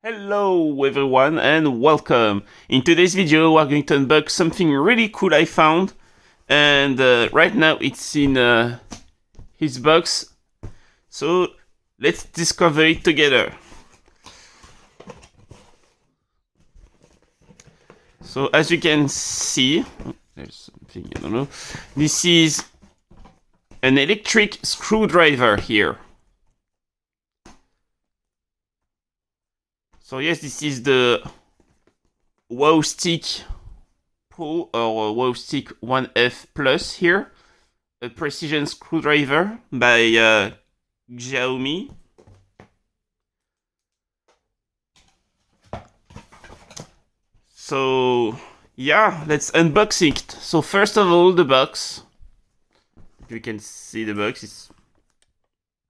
Hello everyone and welcome. In today's video we're going to unbox something really cool I found, and right now it's in his box, so let's discover it together. So as you can see, there's something, I don't know, this is an electric screwdriver here. So yes, this is the WowStick Pro or WowStick 1F Plus here, a precision screwdriver by Xiaomi. So yeah, let's unbox it. So first of all, the box. You can see the box. It's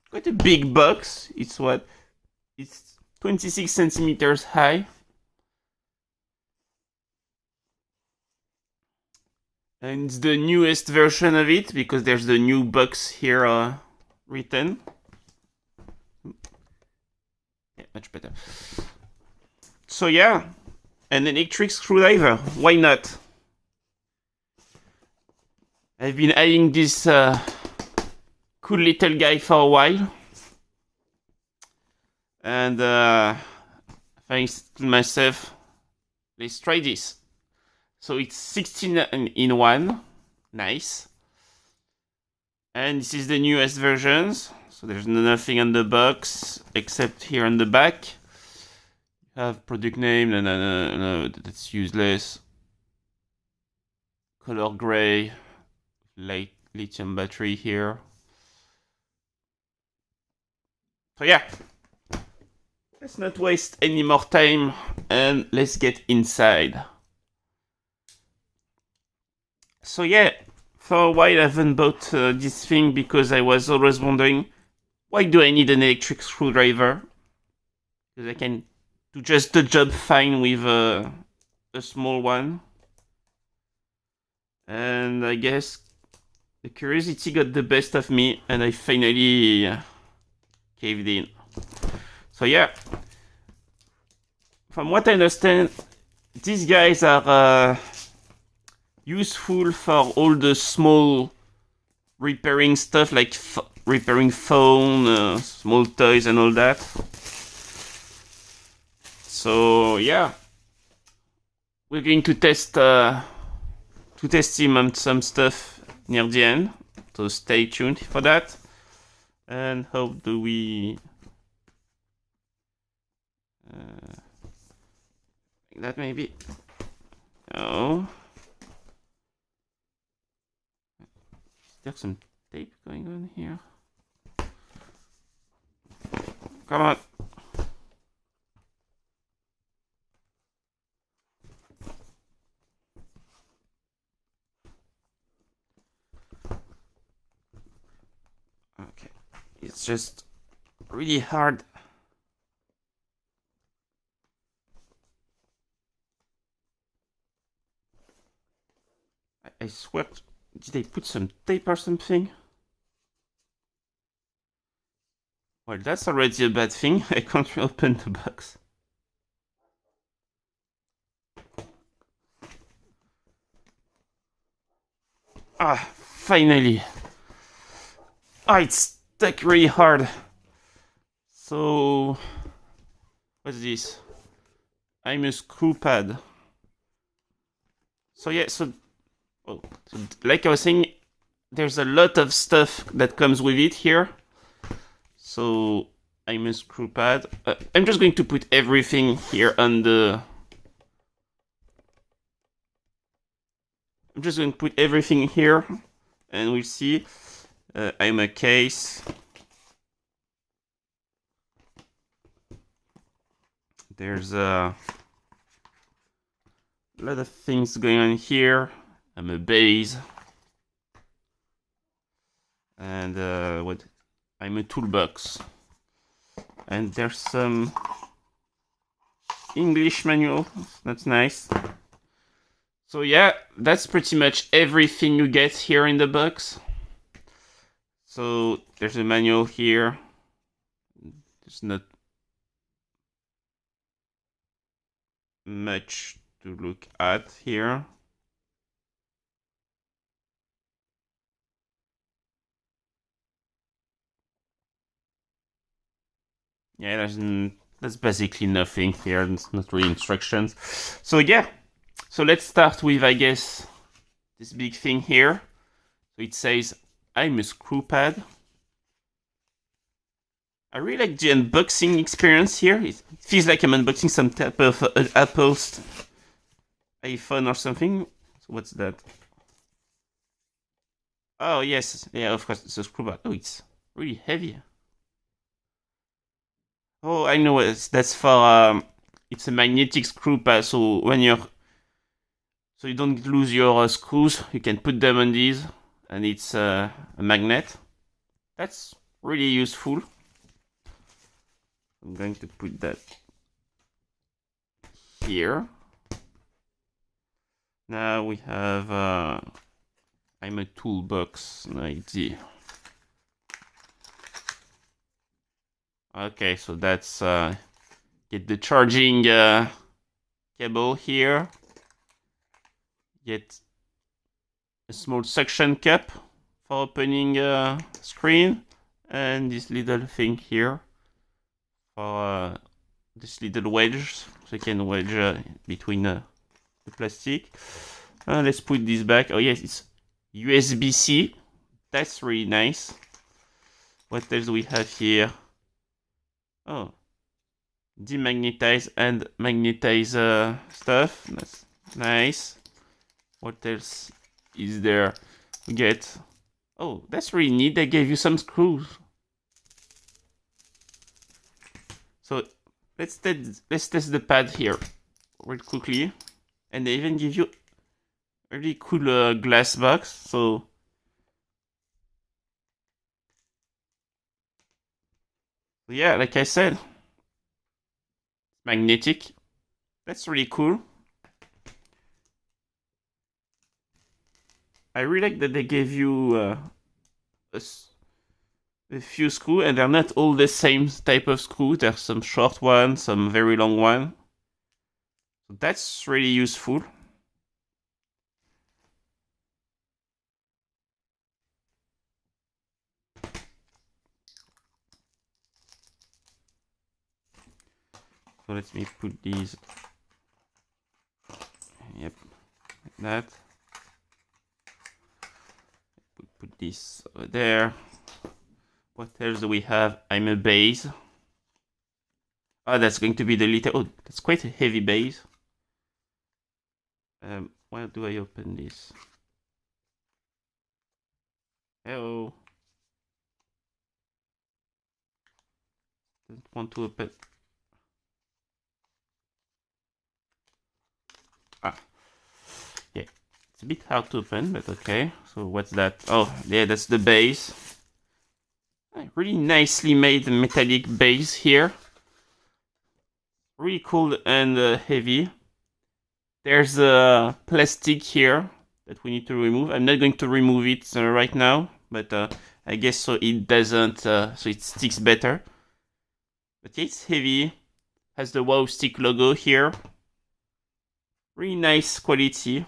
quite a big box. It's 26 centimeters high. And it's the newest version of it because there's the new box here written. Yeah, much better. So yeah, an electric screwdriver. Why not? I've been eyeing this cool little guy for a while. And thanks to myself, let's try this. So it's 16 in 1, nice. And this is the newest versions. So there's nothing on the box except here on the back. You have product name, no, that's useless. Color gray, light lithium battery here. So yeah. Let's not waste any more time and let's get inside. So yeah, for a while I haven't bought this thing because I was always wondering, why do I need an electric screwdriver? Because I can do just the job fine with a small one. And I guess the curiosity got the best of me and I finally caved in. So yeah, from what I understand, these guys are useful for all the small repairing stuff, like repairing phone, small toys and all that. So yeah, we're going to test him on some stuff near the end. So stay tuned for that. And how do we? That maybe. Oh. There's some tape going on here. Come on. Okay. It's just really hard. I swear, did they put some tape or something? Well, that's already a bad thing. I can't open the box. Ah, finally. Ah, it's stuck really hard. So, what's this? I'm a screw pad. So yeah, so like I was saying, there's a lot of stuff that comes with it here. So I'm a screw pad. I'm just going to put everything here on the. I'm just going to put everything here, and we'll see. I'm a case. There's a lot of things going on here. I'm a base. And I'm a toolbox. And there's some English manual. That's nice. So yeah, that's pretty much everything you get here in the box. So there's a manual here. There's not much to look at here. Yeah, there's basically nothing here. It's not really instructions. So yeah, so let's start with, I guess, this big thing here. So it says, I'm a screw pad. I really like the unboxing experience here. It feels like I'm unboxing some type of Apple's iPhone or something. So what's that? Oh yes, yeah, of course, it's a screw pad. Oh, it's really heavy. Oh, I know that's for it's a magnetic screw pad. So when so you don't lose your screws, you can put them on these, and it's a magnet. That's really useful. I'm going to put that here. Now we have I'm a toolbox idea. Okay, so that's get the charging cable here. Get a small suction cup for opening screen, and this little thing here for this little wedge, so you can wedge between the plastic. Let's put this back. Oh yes, it's USB-C. That's really nice. What else do we have here? Oh, demagnetize and magnetize stuff. That's nice. What else is there? We get. Oh, that's really neat. They gave you some screws. So let's test the pad here real quickly, and they even give you a really cool glass box. So yeah, like I said, magnetic. That's really cool. I really like that they gave you a few screws, and they're not all the same type of screw. There's some short ones, some very long one. So that's really useful. So let me put these. Yep, like that. Put this over there. What else do we have? I'm a base. Oh, that's going to be the little. Oh, that's quite a heavy base. Where do I open this? Hello. Don't want to open. Ah. Yeah. It's a bit hard to open, but okay. So what's that? Oh, yeah, that's the base. Really nicely made metallic base here. Really cool and heavy. There's a plastic here that we need to remove. I'm not going to remove it right now, but I guess so it doesn't, so it sticks better. But yeah, it's heavy. Has the WowStick logo here. Really nice quality.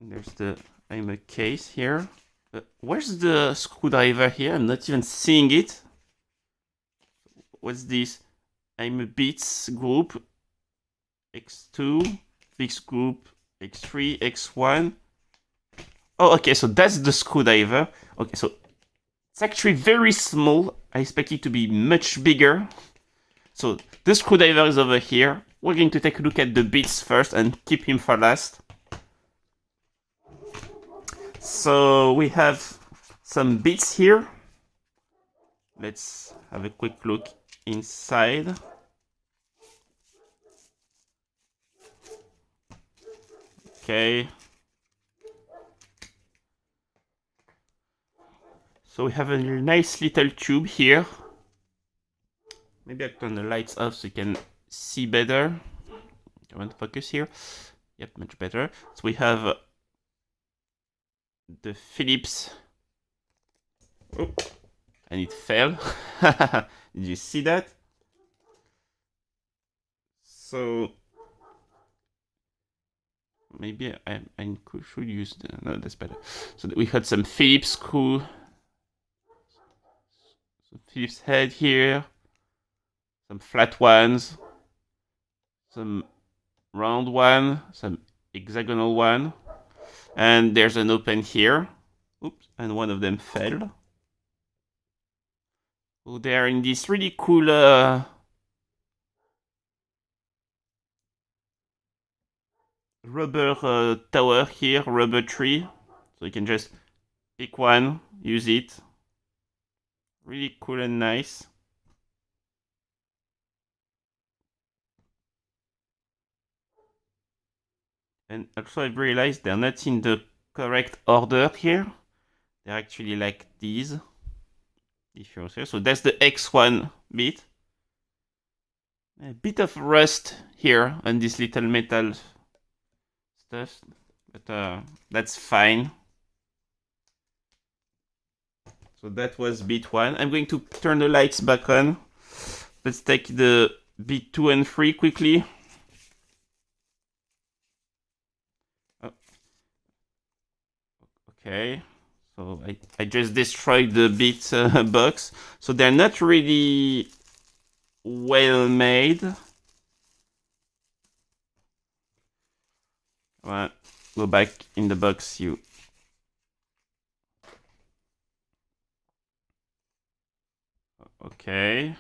There's the IMA case here. Where's the screwdriver here? I'm not even seeing it. What's this? IMA bits group. X2. Fixed group. X3. X1. Oh, okay, so that's the screwdriver. Okay, so it's actually very small. I expect it to be much bigger. So the screwdriver is over here. We're going to take a look at the bits first and keep him for last. So we have some bits here. Let's have a quick look inside. Okay. So we have a nice little tube here. Maybe I turn the lights off so you can see better. I want to focus here. Yep, much better. So we have the Philips. Oh, and it fell. Did you see that? So maybe I should use the... No, that's better. So we had some Phillips screw. So Phillips head here. Some flat ones. Some round one. Some hexagonal one. And there's an open here. Oops, and one of them fell. So they're in this really cool rubber tower here, rubber tree. So you can just pick one, use it. Really cool and nice. And also I've realized they're not in the correct order here. They're actually like these. If you're serious. So that's the X1 bit. A bit of rust here on this little metal stuff. But that's fine. So that was bit 1. I'm going to turn the lights back on. Let's take the bit 2 and 3 quickly. Oh. Okay. So I just destroyed the bit box. So they're not really well made. Well, go back in the box, you. Okay.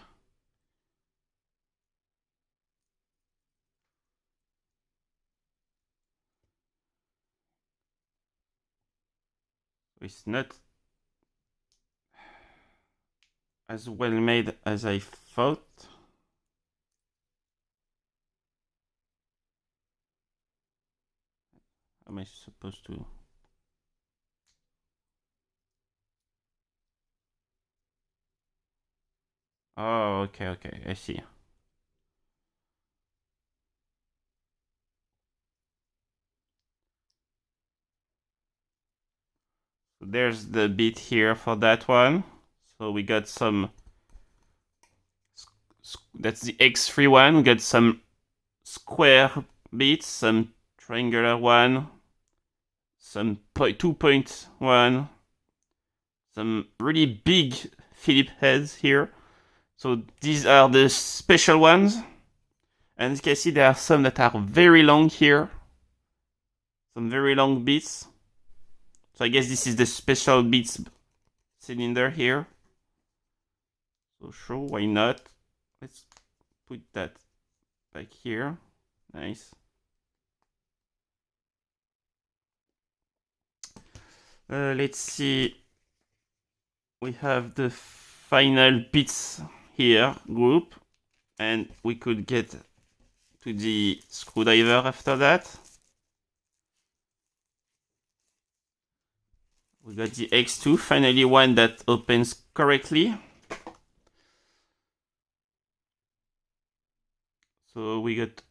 It's not as well made as I thought. How am I supposed to? Oh, okay, I see. So there's the bit here for that one. So we got some... That's the X3 one. We got some square bits, some triangular one, some 2-point one, some really big Phillips heads here. So these are the special ones. And as you can see, there are some that are very long here. Some very long bits. So I guess this is the special bits cylinder here. So sure, why not? Let's put that back here. Nice. Let's see. We have the final bits here group. And we could get to the screwdriver after that. We got the X2, finally one that opens correctly. So we got,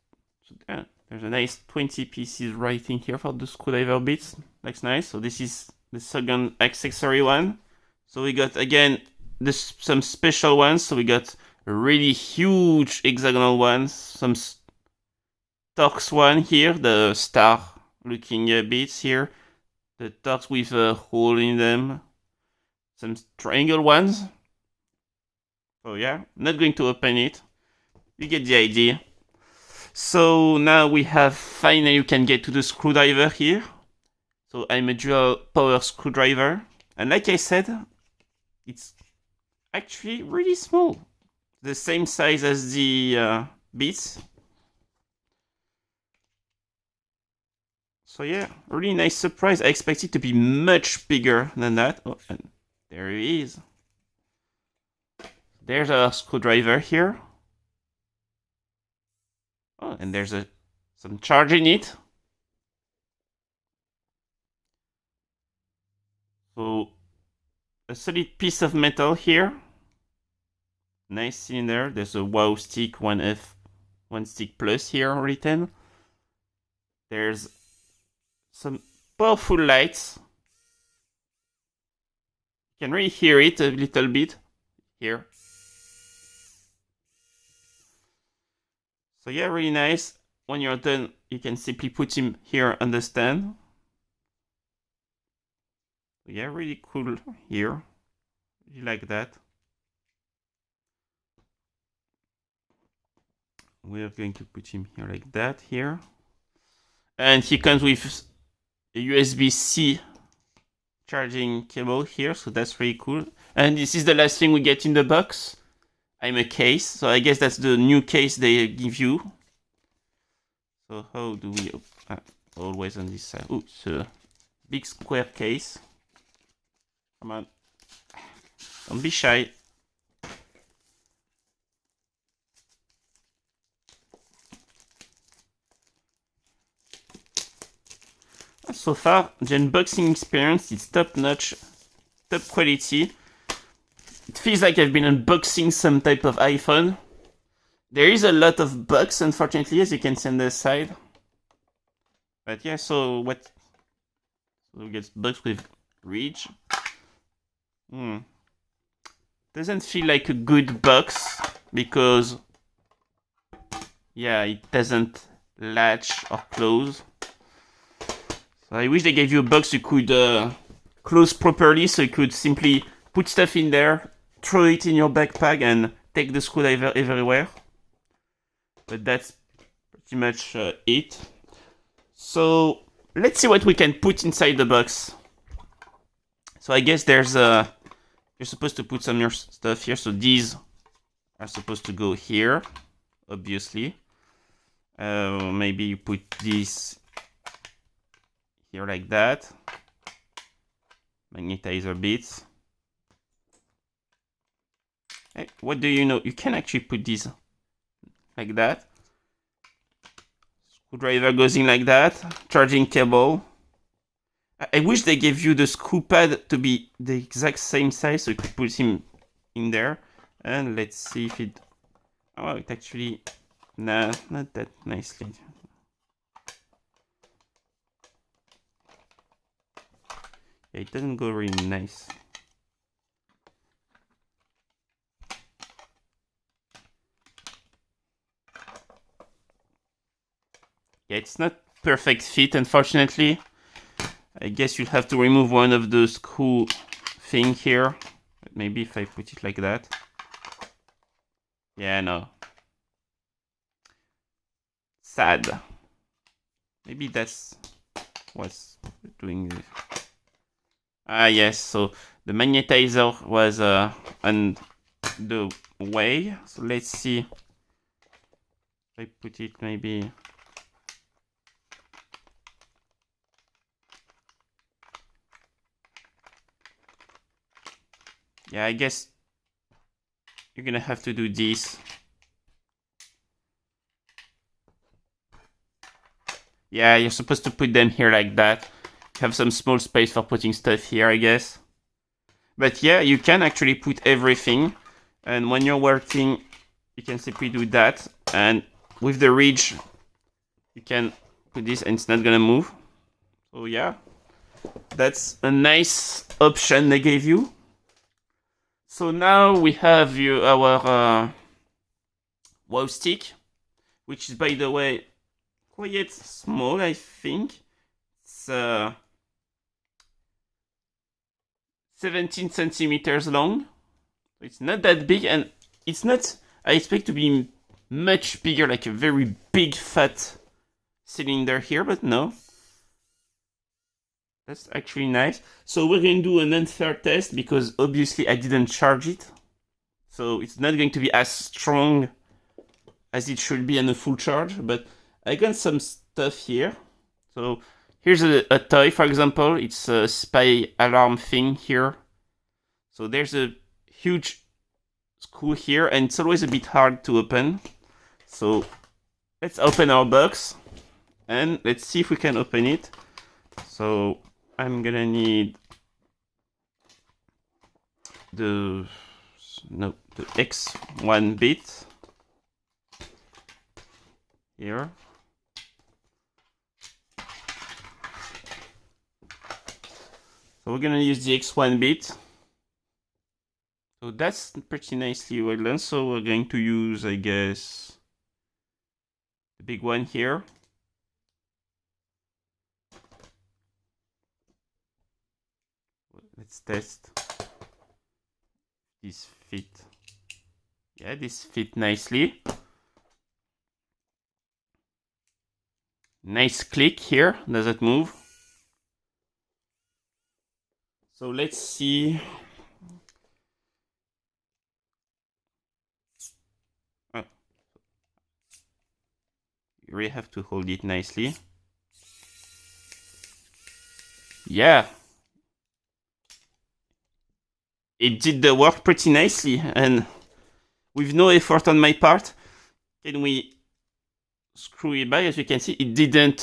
there's a nice 20 pieces right in here for the screwdriver bits. That's nice. So this is the second accessory one. So we got, again, some special ones. So we got a really huge hexagonal ones, some Torx one here, the star looking bits here. The Torx with a hole in them. Some triangle ones. So yeah, not going to open it. You get the idea. So now we have, finally you can get to the screwdriver here. So I'm a dual power screwdriver. And like I said, it's actually really small. The same size as the bits. So yeah, really nice surprise. I expect it to be much bigger than that. Oh, and there he is. There's a screwdriver here. Oh, and there's some charge in it. So a solid piece of metal here. Nice cylinder. There's a WowStick 1F, 1stick plus here written. There's some powerful lights. You can really hear it a little bit here. So yeah, really nice. When you're done, you can simply put him here on the stand. Yeah, really cool here. You like that? We're going to put him here like that here. And he comes with a USB-C charging cable here, so that's really cool. And this is the last thing we get in the box. I'm a case, so I guess that's the new case they give you. So how do we always on this side? Oh, it's a big square case. Come on, don't be shy. So far, the unboxing experience is top notch, top quality. It feels like I've been unboxing some type of iPhone. There is a lot of bugs, unfortunately, as you can see on the side. But yeah, so what? So we get bugs with reach. Doesn't feel like a good box because, yeah, it doesn't latch or close. So I wish they gave you a box you could close properly, so you could simply put stuff in there, throw it in your backpack, and take the screwdriver everywhere. But that's pretty much it. So let's see what we can put inside the box. So I guess there's you're supposed to put some of your stuff here. So these are supposed to go here, obviously. Maybe you put this here like that. Magnetizer bits. Hey, what do you know? You can actually put these like that. Screwdriver goes in like that. Charging cable. I wish they gave you the screw pad to be the exact same size so you could put him in there. And let's see if it... Oh, it actually... Nah, not that nicely. Yeah, it doesn't go really nice. Yeah, it's not perfect fit, unfortunately. I guess you'll have to remove one of the screw thing here. Maybe if I put it like that. Yeah, no. Sad. Maybe that's what's doing this. Ah, yes, so the magnetizer was on the way. So let's see. If I put it maybe... Yeah, I guess you're gonna have to do this. Yeah, you're supposed to put them here like that. Have some small space for putting stuff here, I guess. But yeah, you can actually put everything. And when you're working, you can simply do that. And with the ridge, you can put this and it's not gonna move. So yeah, that's a nice option they gave you. So now we have our WowStick, which is, by the way, quite small, I think. It's 17 centimeters long. It's not that big, and it's not... I expect to be much bigger, like a very big fat cylinder here, but no. That's actually nice. So we're going to do an unfair test because obviously I didn't charge it. So it's not going to be as strong as it should be on a full charge, but I got some stuff here. So here's a toy, for example. It's a spy alarm thing here. So there's a huge screw here, and it's always a bit hard to open. So let's open our box and let's see if we can open it. So I'm gonna need the X1 bit here. So we're gonna use the X1 bit. So that's pretty nicely well done. So we're going to use, I guess, a big one here. Let's test. This fit. Yeah, this fit nicely. Nice click here. Does it move? So let's see. Oh. You really have to hold it nicely. Yeah. It did the work pretty nicely, and with no effort on my part. Can we screw it back? As you can see, it didn't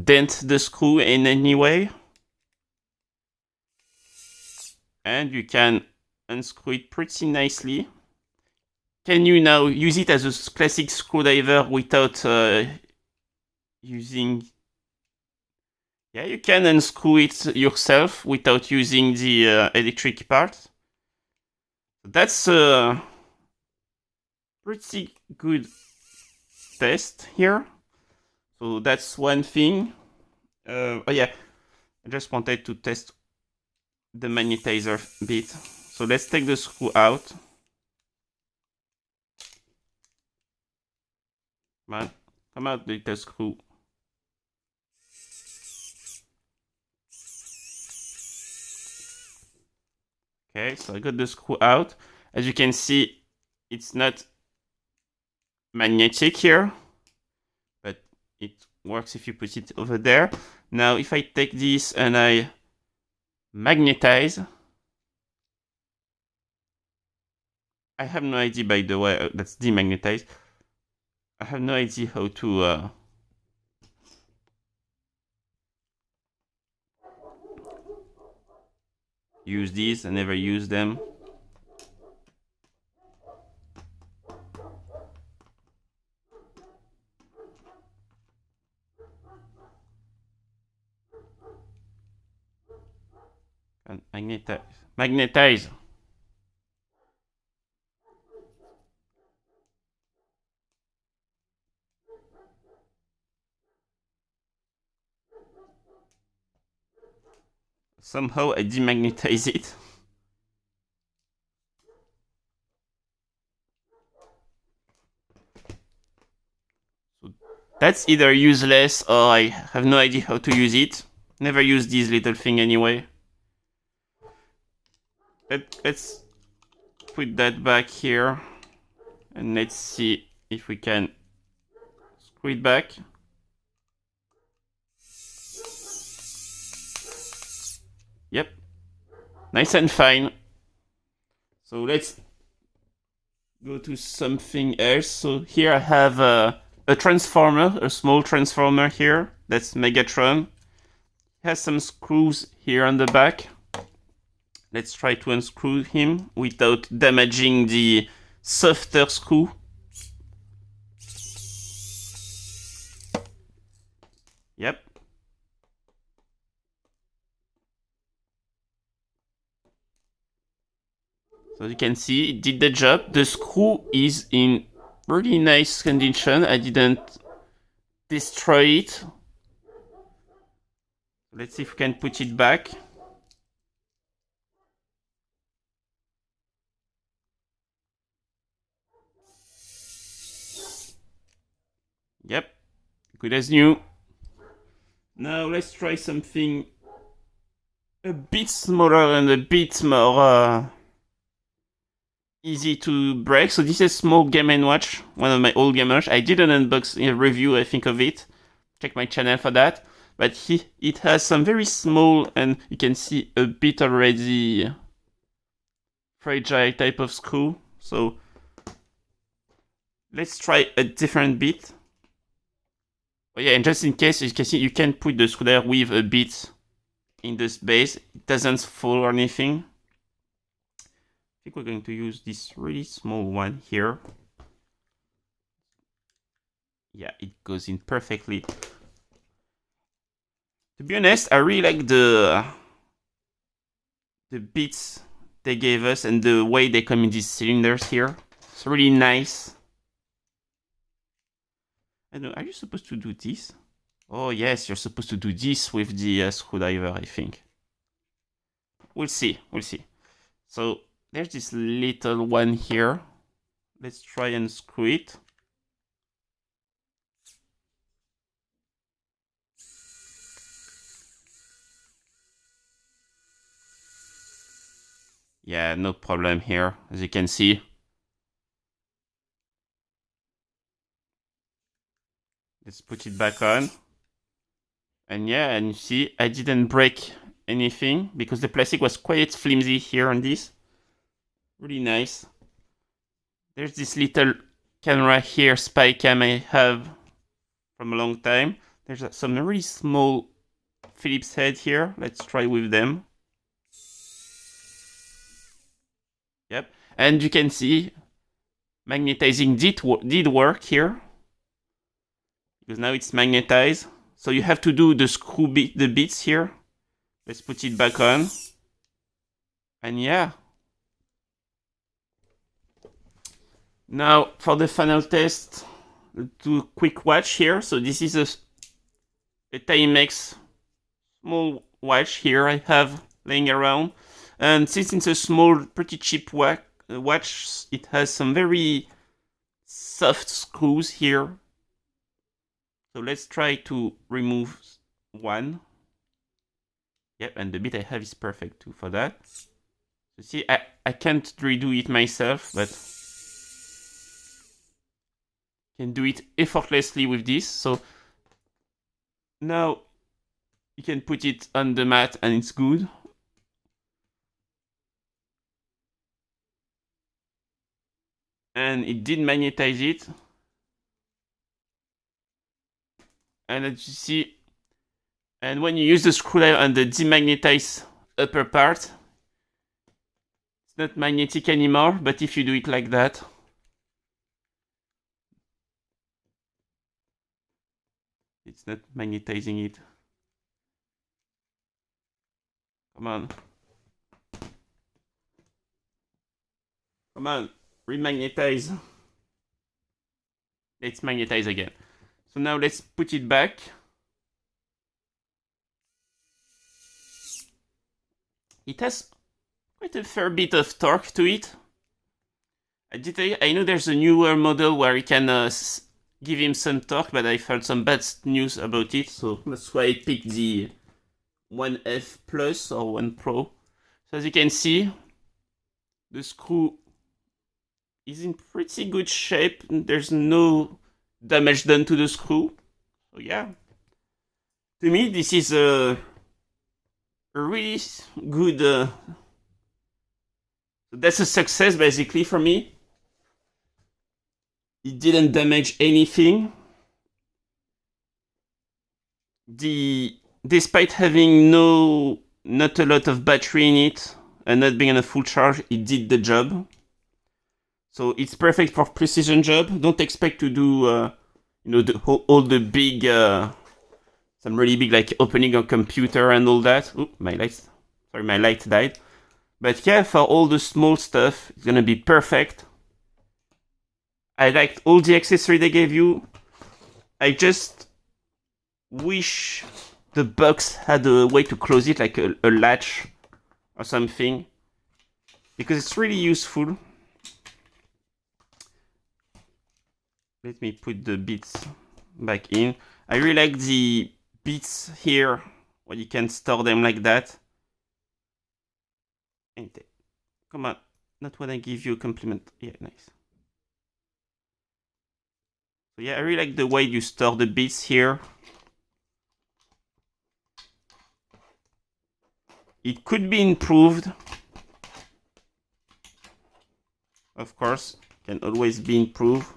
dent the screw in any way. And you can unscrew it pretty nicely. Can you now use it as a classic screwdriver without using... Yeah, you can unscrew it yourself without using the electric part. That's a pretty good test here. So that's one thing. Oh yeah, I just wanted to test the magnetizer bit. So let's take the screw out. Come out, little screw. Okay, so I got the screw out. As you can see, it's not magnetic here, but it works if you put it over there. Now, if I take this and I magnetize, I have no idea, by the way, that's demagnetized. I have no idea how to use these. I never use them. And magnetize. Somehow I demagnetize it. So that's either useless or I have no idea how to use it. Never use this little thing anyway. Let's put that back here and let's see if we can screw it back. Yep, nice and fine. So let's go to something else. So here I have a transformer, a small transformer here. That's Megatron. It has some screws here on the back. Let's try to unscrew him without damaging the softer screw. Yep. So you can see it did the job. The screw is in really nice condition. I didn't destroy it. Let's see if we can put it back. Yep, good as new. Now let's try something a bit smaller and a bit more easy to break. So this is small Game & Watch, one of my old Game & Watch. I did an unboxing, a review, I think, of it. Check my channel for that. But it has some very small, and you can see a bit already fragile type of screw. So let's try a different bit. Oh yeah, and just in case, you can see you can put the screwdriver with a bit in the space. It doesn't fall or anything. I think we're going to use this really small one here. Yeah, it goes in perfectly. To be honest, I really like the bits they gave us and the way they come in these cylinders here. It's really nice. I don't know, are you supposed to do this? Oh yes, you're supposed to do this with the screwdriver, I think. We'll see, we'll see. So there's this little one here. Let's try and screw it. Yeah, no problem here, as you can see. Let's put it back on. And yeah, and you see, I didn't break anything because the plastic was quite flimsy here on this. Really nice. There's this little camera here, spy cam I have from a long time. There's some really small Phillips head here. Let's try with them. Yep, and you can see magnetizing did work here because now it's magnetized. So you have to do the bits here. Let's put it back on. And yeah. Now for the final test, do a quick watch here. So this is a Timex small watch here I have laying around. And since it's a small, pretty cheap watch, it has some very soft screws here. So let's try to remove one. Yep, and the bit I have is perfect too for that. So see, I can't redo it myself, but can do it effortlessly with this. So now you can put it on the mat and it's good. And it did magnetize it. And as you see, and when you use the screwdriver on the demagnetized upper part, it's not magnetic anymore, but if you do it like that, it's not magnetizing it. Come on. Come on, remagnetize. Let's magnetize again. So now let's put it back. It has quite a fair bit of torque to it. I know there's a newer model where you can give him some torque, but I've heard some bad news about it, so that's why I picked the 1F Plus or 1 Pro. So as you can see, the screw is in pretty good shape. There's no damage done to the screw. So yeah, to me this is a really good. That's a success basically for me. It didn't damage anything. Despite having not a lot of battery in it and not being on a full charge, it did the job. So it's perfect for precision job. Don't expect to do all the big some really big, like opening a computer and all that. Oop, my light died. But yeah, for all the small stuff, it's gonna be perfect. I liked all the accessories they gave you. I just wish the box had a way to close it, like a latch or something, because it's really useful. Let me put the bits back in. I really like the bits here, where you can store them like that. Come on, not when I give you a compliment. Yeah, nice. So yeah, I really like the way you store the bits here. It could be improved. Of course, can always be improved.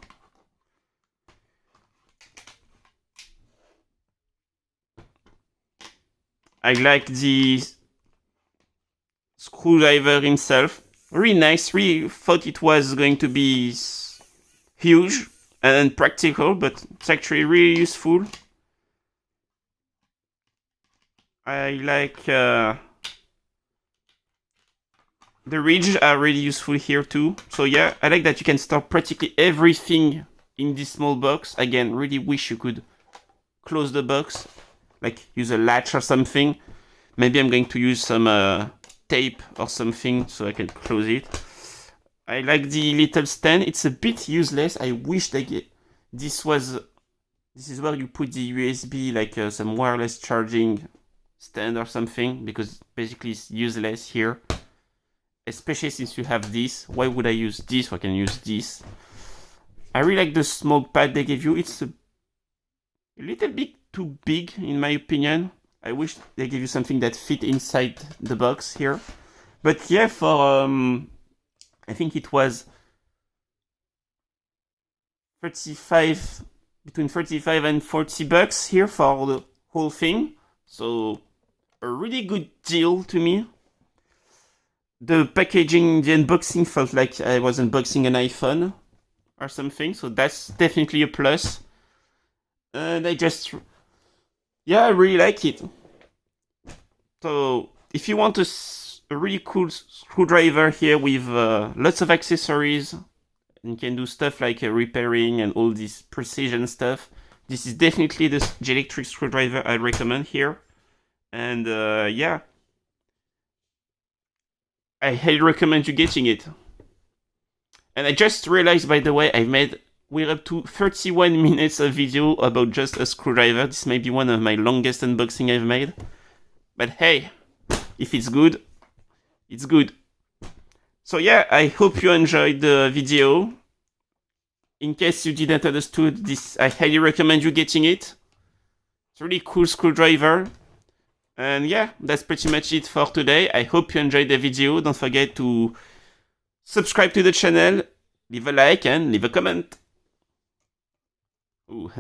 I like the screwdriver himself. Really nice. Really thought it was going to be huge and practical, but it's actually really useful. I like the ridges are really useful here too. So yeah, I like that you can store practically everything in this small box. Again, really wish you could close the box, like use a latch or something. Maybe I'm going to use some tape or something so I can close it. I like the little stand. It's a bit useless. I wish this is where you put the USB, like some wireless charging stand or something, because basically it's useless here. Especially since you have this. Why would I use this? I can use this. I really like the small pad they give you. It's a little bit too big in my opinion. I wish they give you something that fit inside the box here. But yeah, for I think it was between 35 and 40 bucks here for the whole thing. So a really good deal to me. The packaging, the unboxing felt like I was unboxing an iPhone or something. So that's definitely a plus. And I really like it. So if you want a really cool screwdriver here with lots of accessories, and you can do stuff like repairing and all this precision stuff, this is definitely the electric screwdriver I recommend here. And yeah, I highly recommend you getting it. And I just realized, by the way, we're up to 31 minutes of video about just a screwdriver. This may be one of my longest unboxing I've made. But hey, if it's good, it's good. So yeah, I hope you enjoyed the video. In case you didn't understood this, I highly recommend you getting it. It's a really cool screwdriver. And yeah, that's pretty much it for today. I hope you enjoyed the video. Don't forget to subscribe to the channel, leave a like and leave a comment. Ooh,